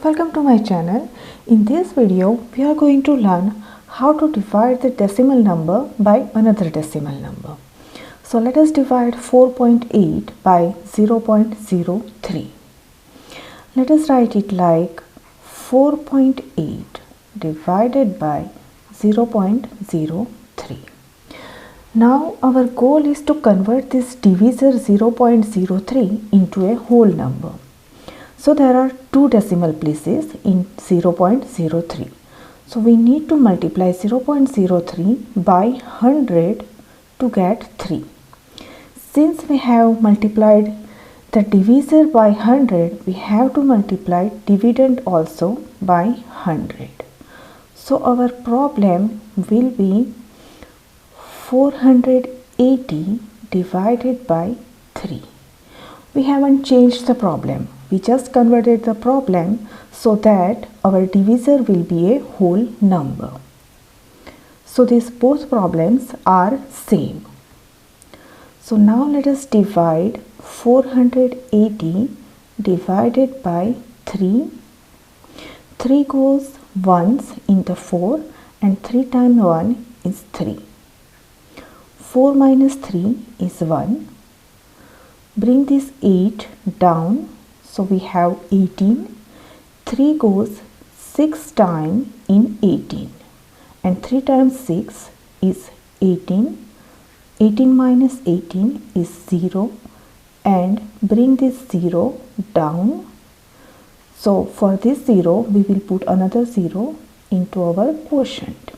welcome to my channel. In this video we are going to learn how to divide the decimal number by another decimal number. So let us divide 4.8 by 0.03. Let us write it like 4.8 divided by 0.03. Now our goal is to convert this divisor 0.03 into a whole number. So there are two decimal places in 0.03. So we need to multiply 0.03 by 100 to get 3. Since we have multiplied the divisor by 100, we have to multiply dividend also by 100. So our problem will be 480 divided by 3. We haven't changed the problem. We just converted the problem so that our divisor will be a whole number. So these both problems are same. So now let us divide 480 divided by 3. 3 goes once in the 4 and 3 times 1 is 3. 4 minus 3 is 1. Bring this 8 down. So we have 18. 3 goes 6 times in 18. And 3 times 6 is 18. 18 minus 18 is 0. And bring this 0 down. So for this 0, we will put another 0 into our quotient.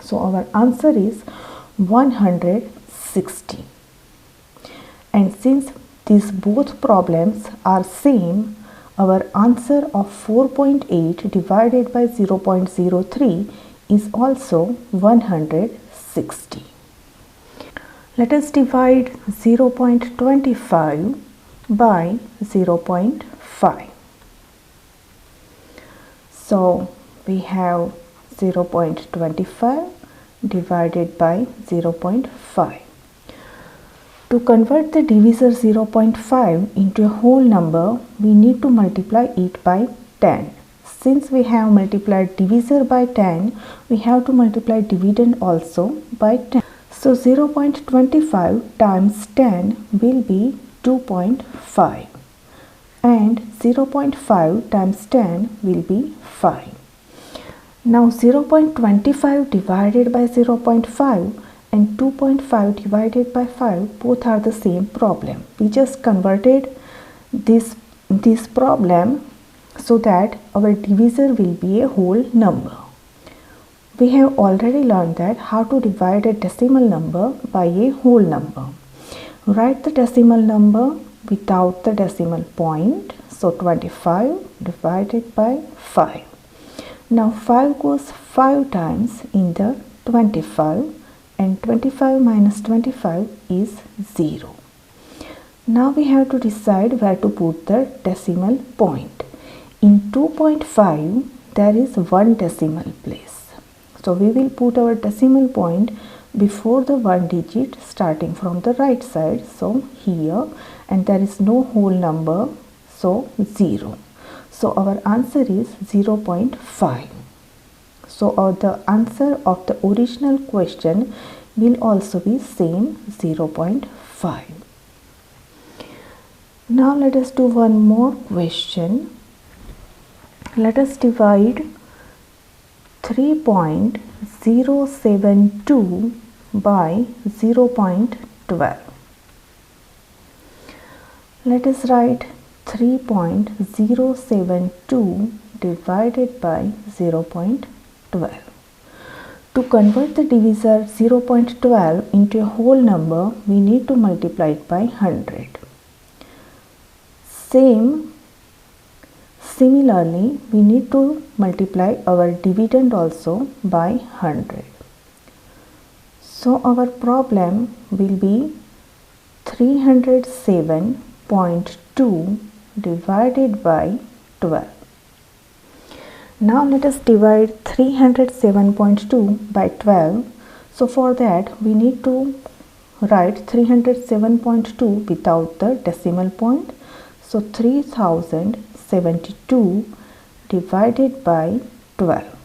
So our answer is 160. And since these both problems are same, our answer of 4.8 divided by 0.03 is also 160. Let us divide 0.25 by 0.5. So we have 0.25 divided by 0.5. To convert the divisor 0.5 into a whole number, we need to multiply it by 10. Since we have multiplied divisor by 10, we have to multiply dividend also by 10. So 0.25 times 10 will be 2.5 and 0.5 times 10 will be 5. Now 0.25 divided by 0.5 and 2.5 divided by 5 both are the same problem. We just converted this problem so that our divisor will be a whole number. We have already learned that how to divide a decimal number by a whole number. Write the decimal number without the decimal point. So 25 divided by 5. Now 5 goes 5 times in the 25. And 25 minus 25 is 0. Now we have to decide where to put the decimal point. In 2.5 there is one decimal place. So we will put our decimal point before the one digit starting from the right side. So here, and there is no whole number, so 0. So our answer is 0.5. So the answer of the original question will also be same 0.5. Now let us do one more question. Let us divide 3.072 by 0.12. Let us write 3.072 divided by 0.12. To convert the divisor 0.12 into a whole number, we need to multiply it by 100. Similarly, we need to multiply our dividend also by 100. So our problem will be 307.2 divided by 12. Now let us divide 307.2 by 12. So for that we need to write 307.2 without the decimal point. So 3072 divided by 12.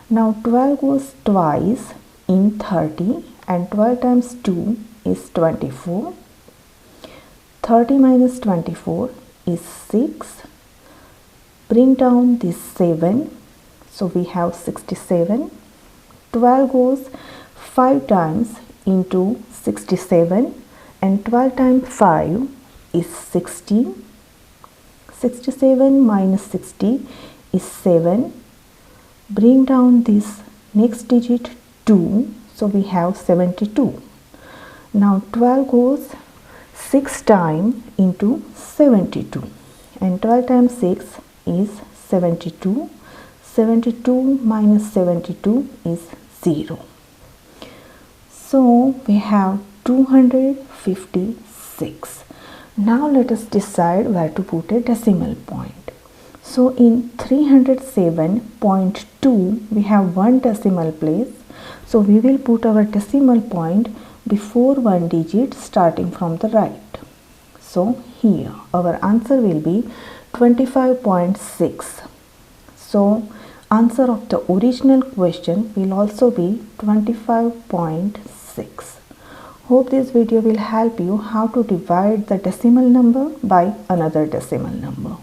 Now 12 goes twice in 30 and 12 times 2 is 24. 30 minus 24 is 6. Bring down this 7. So we have 67. 12 goes 5 times into 67 and 12 times 5 is 60. 67 minus 60 is 7. Bring down this next digit 2. So we have 72. Now 12 goes 6 times into 72 and 12 times 6 is 72. 72 minus 72 is 0. So we have 256. Now let us decide where to put a decimal point. So in 307.2 we have one decimal place. So we will put our decimal point before one digit starting from the right. So here our answer will be 25.6. So answer of the original question will also be 25.6. Hope this video will help you how to divide the decimal number by another decimal number.